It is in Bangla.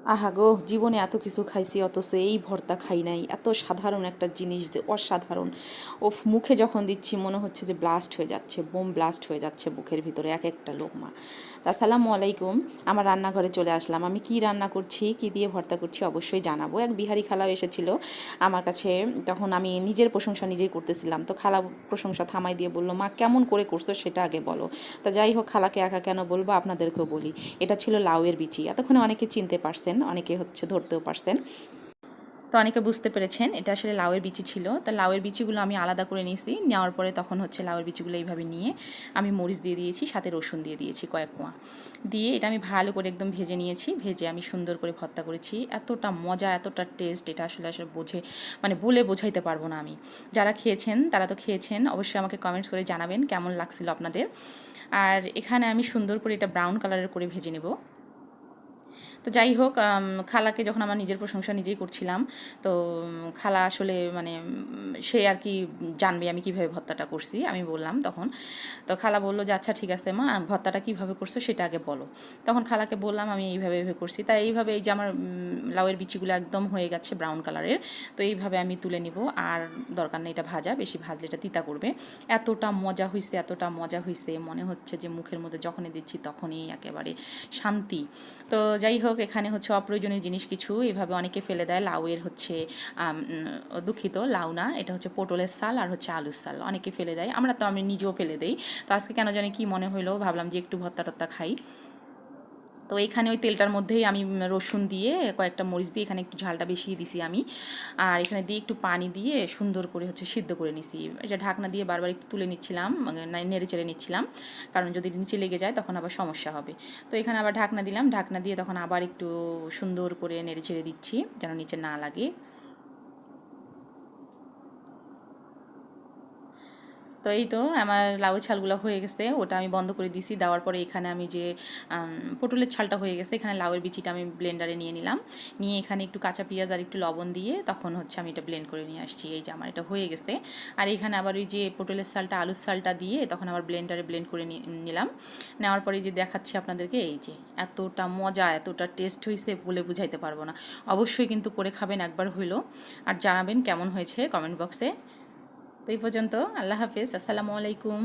আহা গো, জীবনে এত কিছু খাইছি অথচ এই ভর্তা খাই নাই। এত সাধারণ একটা জিনিস যে অসাধারণ। ও মুখে যখন দিচ্ছি মনে হচ্ছে যে ব্লাস্ট হয়ে যাচ্ছে, বোম ব্লাস্ট হয়ে যাচ্ছে বুকের ভিতরে এক একটা লোকমা। তা আসসালামু আলাইকুম, আমার রান্নাঘরে চলে আসলাম। আমি কি রান্না করছি, কি দিয়ে ভর্তা করছি অবশ্যই জানাবো। এক বিহারি খালাও এসেছিল আমার কাছে, তখন আমি নিজের প্রশংসা নিজেই করতেছিলাম। তো খালা প্রশংসা থামাই দিয়ে বললো, মা কেমন করে করছো সেটা আগে বলো। তা যাই হোক, খালাকে একা কেন বলবো, আপনাদেরকেও বলি। এটা ছিল লাউয়ের বিচি। এতক্ষণে অনেকে চিনতে পারছেন, অনেকে হচ্ছে ধরতেও পারছেন। তো অনেকে বুঝতে পেরেছেন এটা আসলে লাউয়ের বিচি ছিল। তা লাউয়ের বিচিগুলো আমি আলাদা করে নিয়েছি, নেওয়ার পরে তখন হচ্ছে লাউয়ের বিচিগুলো এইভাবে নিয়ে আমি মরিচ দিয়ে দিয়েছি, সাথে রসুন দিয়ে দিয়েছি কয়েক কোয়া দিয়ে। এটা আমি ভালো করে একদম ভেজে নিয়েছি, ভেজে আমি সুন্দর করে ভর্তা করেছি। এতটা মজা, এতটা টেস্ট, এটা আসলে আসলে মানে বলে বোঝাইতে পারবো না আমি। যারা খেয়েছেন তারা তো খেয়েছেন, অবশ্যই আমাকে কমেন্টস করে জানাবেন কেমন লাগছিল আপনাদের। আর এখানে আমি সুন্দর করে এটা ব্রাউন কালারের করে ভেজে নেব। তো যাই হোক, খালাকে যখন আমার নিজের প্রশংসা নিজেই করছিলাম, তো খালা আসলে মানে সে আর কি জানবে আমি কিভাবে ভর্তাটা করছি। আমি বললাম তখন, তো খালা বললো যে আচ্ছা ঠিক আছে মা, ভর্তাটা কীভাবে করছো সেটা আগে বলো। তখন খালাকে বললাম আমি এইভাবে এইভাবে করছি। তাই এইভাবে এই যে আমার লাউয়ের বিচিগুলো একদম হয়ে গেছে ব্রাউন কালারের, তো এইভাবে আমি তুলে নিব। আর দরকার নেই এটা ভাজা, বেশি ভাজলে এটা তিতা করবে। এতটা মজা হয়েছে, এতটা মজা হয়েছে, মনে হচ্ছে যে মুখের মধ্যে যখনই দিচ্ছি তখনই একেবারে শান্তি। তো যাই হোক, এখানে হচ্ছে অপ্রয়োজনীয় জিনিস কিছু এভাবে অনেকে ফেলে দেয়। লাউয়ের হচ্ছে দুঃখিত, লাউ না, এটা হচ্ছে পটলের সাল আর হচ্ছে আলুর সাল অনেকে ফেলে দেয়। আমি নিজেও ফেলে দেই। তো আজকে কেন জানি কি মনে হলো, ভাবলাম যে একটু ভর্তা টর্তা খাই। তো এখানে ওই তেলটার মধ্যেই আমি রসুন দিয়ে কয়েকটা মরিচ দিয়ে এখানে একটু ঝালটা বেশিয়ে দিছি আমি। আর এখানে দিয়ে একটু পানি দিয়ে সুন্দর করে হচ্ছে সিদ্ধ করে নিছি। এটা ঢাকনা দিয়ে বারবার একটু তুলে নিচ্ছিলাম, নেড়ে চেড়ে নিচ্ছিলাম, কারণ যদি নিচে লেগে যায় তখন আবার সমস্যা হবে। তো এখানে আবার ঢাকনা দিলাম, ঢাকনা দিয়ে তখন আবার একটু সুন্দর করে নেড়ে চেড়ে দিচ্ছি যেন নিচে না লাগে। তো এই তো আমার লাউ ছালগুলো হয়ে গেছে, ওটা আমি বন্ধ করে দিছি। দেওয়ার পরে এখানে আমি যে পটলের ছালটা হয়ে গেছে, এখানে লাউয়ের বিচিটা আমি ব্লেন্ডারে নিয়ে নিলাম। নিয়ে এখানে একটু কাঁচা পেঁয়াজ আর একটু লবণ দিয়ে তখন হচ্ছে আমি এটা ব্লেন্ড করে নিয়ে আসছি। এই যে আমার এটা হয়ে গেছে। আর এখানে আবার ওই যে পটলের ছালটা আলুর ছালটা দিয়ে তখন আবার ব্লেন্ডারে ব্লেন্ড করে নিলাম। নেওয়ার পরে যে দেখাচ্ছি আপনাদেরকে, এই যে এতটা মজা, এতটা টেস্ট হয়েছে বলে বুঝাইতে পারবো না। অবশ্যই কিন্তু করে খাবেন একবার হইলো, আর জানাবেন কেমন হয়েছে কমেন্ট বক্সে। তো এই পর্যন্ত, আল্লাহ হাফেজ, আসসালামু আলাইকুম।